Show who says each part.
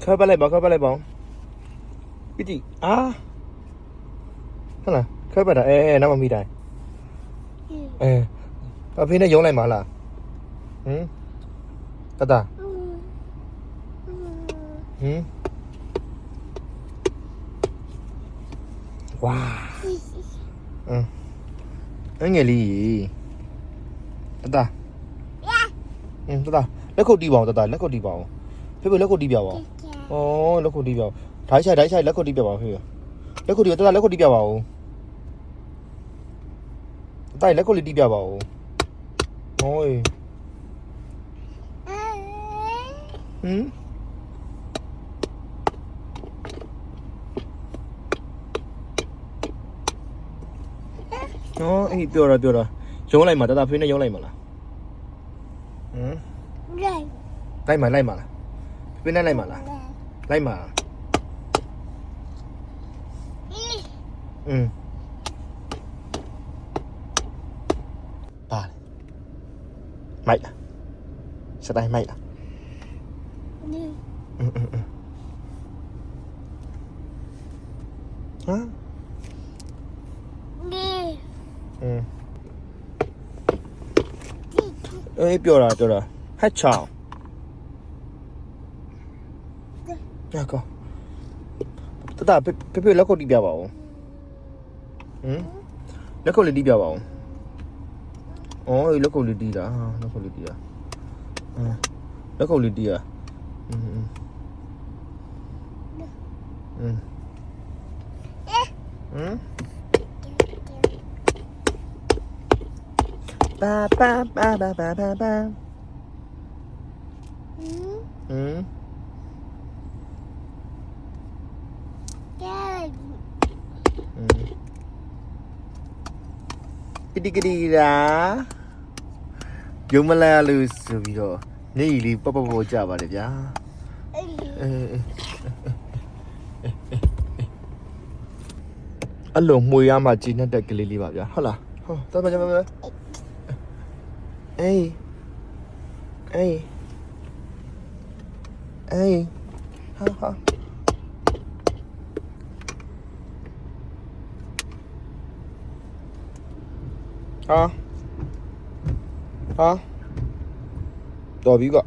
Speaker 1: เข้าไปเลยบองพี่จิฮะล่ะเข้าไปได้น้ำมันมีได้เอาพี่เนี่ยยงอะไรมาล่ะตาว้าไงลี่ตาလက်ခုပ်တီးပါအောင်တလက်ခုပ်တီးပါအောင်ဖေဖေလက်ခုပ်တီးပြပါအောင်ဩလက်ခုပ်တီးပြအောင်ဓာတ်ချိုက်လက်ခုပ်တီးပြပါအောင်ဖေဖေလက်ခုပ်တီးတလက်ခုပ်တီးပြပါအောင်တလက်ခုပ်လေးတီးပြပါအောင်ဟိုးအေးပြောတာရုံးလိုက်မှာတဖေးနဲ့ရုံးလိုက်မှာလားလိုက်မှာလားဖေးနဲ့လိုက်မှာလားလိုက်မှာပါမိုက်လားစတိုင်းမိုက်လားဟမ်အေးပြောတာဟက်ချောင်းရကောတဖေလက်ခုပ်တီးပြပါဦးလက်ခုပ်လေးတီးပြပါဦးလက်ခုပ်လေးတီးတာလက်ခုပ်လေးတီးတာပါကတိရာယုံမလာလို့ဆိုပြီးတော့နေရီလေးပေါ့ကြပါတယ်ဗျာအလုံးမွေရမှဂျင်းတဲ့ကလေးလေးပါဗျာဟုတ်လားတော်ပါကြပါအေးဟာတော်ပြီက